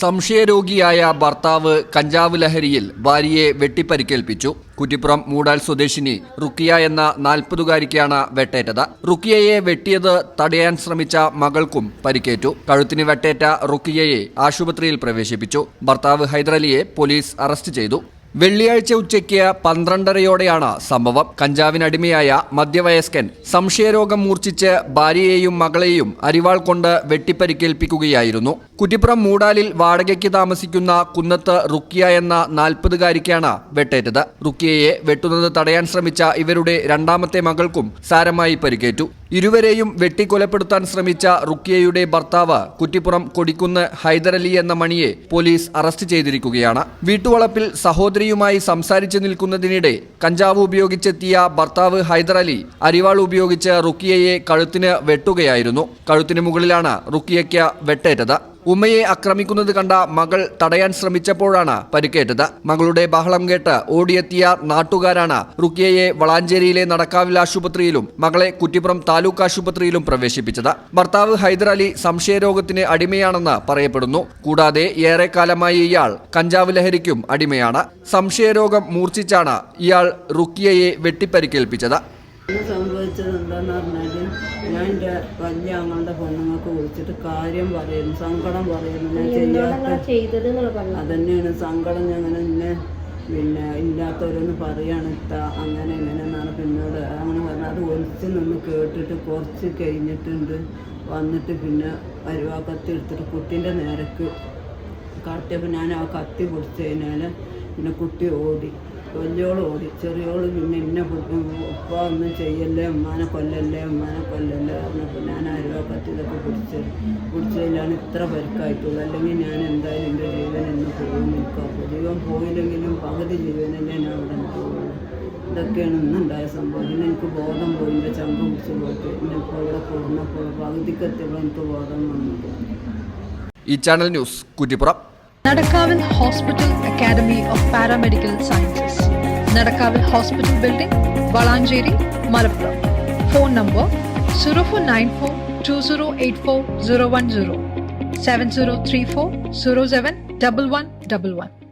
സംശയരോഗിയായ ഭർത്താവ് കഞ്ചാവ് ലഹരിയിൽ ഭാര്യയെ വെട്ടിപ്പരിക്കേൽപ്പിച്ചു. കുറ്റിപ്പുറം മൂടാൽ സ്വദേശിനി റുക്കിയ എന്ന 40-കാരിക്കാണ് വെട്ടേറ്റത്. റുക്കിയയെ വെട്ടിയത് തടയാൻ ശ്രമിച്ച മകൾക്കും പരിക്കേറ്റു. കഴുത്തിന് വെട്ടേറ്റ റുക്കിയയെ ആശുപത്രിയിൽ പ്രവേശിപ്പിച്ചു. ഭർത്താവ് ഹൈദരലിയെ പോലീസ് അറസ്റ്റ് ചെയ്തു. വെള്ളിയാഴ്ച ഉച്ചയ്ക്ക് 12:30-യോടെയാണ് സംഭവം. കഞ്ചാവിനടിമയായ മധ്യവയസ്കൻ സംശയരോഗം മൂർച്ഛിച്ച് ഭാര്യയെയും മകളെയും അരിവാൾ കൊണ്ട് വെട്ടിപ്പരിക്കേൽപ്പിക്കുകയായിരുന്നു. കുറ്റിപ്പുറം മൂടാലിൽ വാടകയ്ക്ക് താമസിക്കുന്ന കുന്നത്ത് റുക്കിയ എന്ന 40-കാരിക്കാണ് വെട്ടേറ്റത്. റുക്കിയയെ വെട്ടുന്നത് തടയാൻ ശ്രമിച്ച ഇവരുടെ രണ്ടാമത്തെ മകൾക്കും സാരമായി പരിക്കേറ്റു. ഇരുവരെയും വെട്ടിക്കൊലപ്പെടുത്താൻ ശ്രമിച്ച റുക്കിയയുടെ ഭർത്താവ് കുറ്റിപ്പുറം കൊടിക്കുന്ന് ഹൈദരലി എന്ന മണിയെ പോലീസ് അറസ്റ്റ് ചെയ്തിരിക്കുകയാണ്. വീട്ടുവളപ്പിൽ സഹോദരിയുമായി സംസാരിച്ചു നിൽക്കുന്നതിനിടെ കഞ്ചാവ് ഉപയോഗിച്ചെത്തിയ ഭർത്താവ് ഹൈദരലി അരിവാൾ ഉപയോഗിച്ച് റുക്കിയയെ കഴുത്തിന് വെട്ടുകയായിരുന്നു. കഴുത്തിന് മുകളിലാണ് റുക്കിയയ്ക്ക് വെട്ടേറ്റത്. ഉമ്മയെ ആക്രമിക്കുന്നത് കണ്ട മകൾ തടയാൻ ശ്രമിച്ചപ്പോഴാണ് പരിക്കേറ്റത്. മകളുടെ ബഹളം കേട്ട് ഓടിയെത്തിയ നാട്ടുകാരാണ് റുക്കിയയെ വളാഞ്ചേരിയിലെ നടക്കാവിൽ ആശുപത്രിയിലും മകളെ കുറ്റിപ്പുറം താലൂക്ക് ആശുപത്രിയിലും പ്രവേശിപ്പിച്ചത്. ഭർത്താവ് ഹൈദരലി സംശയരോഗത്തിന് അടിമയാണെന്ന് പറയപ്പെടുന്നു. കൂടാതെ ഏറെക്കാലമായി ഇയാൾ കഞ്ചാവ് ലഹരിക്കും അടിമയാണ്. സംശയരോഗം മൂർച്ഛിച്ചാണ് ഇയാൾ റുക്കിയയെ വെട്ടിപ്പരിക്കേൽപ്പിച്ചത്. സംഭവിച്ചത് എന്താന്ന് പറഞ്ഞാൽ ഞാൻ എൻ്റെ വലിയ ആങ്ങളുടെ പെണ്ണുങ്ങൾക്ക് വിളിച്ചിട്ട് കാര്യം പറയുന്നു, സങ്കടം പറയുന്നു. ഞാൻ ചെയ്യാത്ത അതന്നെയാണ് സങ്കടം. ഞങ്ങനെ പിന്നെ ഇല്ലാത്തവരൊന്ന് പറയാണ് അങ്ങനെ എങ്ങനെയെന്നാണ് പിന്നോട് അങ്ങനെ പറഞ്ഞാൽ അത് ഒലിച്ച് നിന്ന് കേട്ടിട്ട് കുറച്ച് കഴിഞ്ഞിട്ടുണ്ട്. വന്നിട്ട് പിന്നെ അരുവാ കത്തി എടുത്തിട്ട് കുട്ടീൻ്റെ നേരക്ക് കാട്ടിയപ്പോൾ ഞാൻ ആ കത്തി പിടിച്ച് കഴിഞ്ഞാൽ പിന്നെ കുട്ടി ഓടി. വലിയോള് ഓടി, ചെറിയോള് പിന്നെ എന്നെ ഉപ്പ ഒന്നും ചെയ്യല്ലേ, ഉമ്മാനെ കൊല്ലല്ലേ പറഞ്ഞപ്പോൾ ഞാൻ അരുവാക്കത്തി ഇതൊക്കെ പിടിച്ചതിലാണ് ഇത്ര പരിക്കായിട്ടുള്ളൂ. അല്ലെങ്കിൽ ഞാൻ എന്തായാലും എൻ്റെ ജീവൻ എന്ന് പോകും നിൽക്കാം. ജീവൻ പോയില്ലെങ്കിലും പകുതി ജീവനല്ലേ ഞാൻ അവിടെ പോകുള്ളൂ. ഇതൊക്കെയാണ് ഇന്നുണ്ടായ സംഭവം. പിന്നെ എനിക്ക് ബോധം പോയി, എൻ്റെ ചങ്ക പിടിച്ച് പോയിട്ട് പിന്നെ ഇപ്പോൾ ഇവിടെ കൊടുന്നപ്പോൾ പകുതിക്കെത്തിയപ്പോൾ എനിക്ക് ബോധം വന്നത്. ഈ channel news Kuttippuram. Nadakavil Hospital Academy of Paramedical Sciences, Nadakavil Hospital Building, Valanjeri, Malappuram. Phone number 0494 2084 010 7034 07 1111.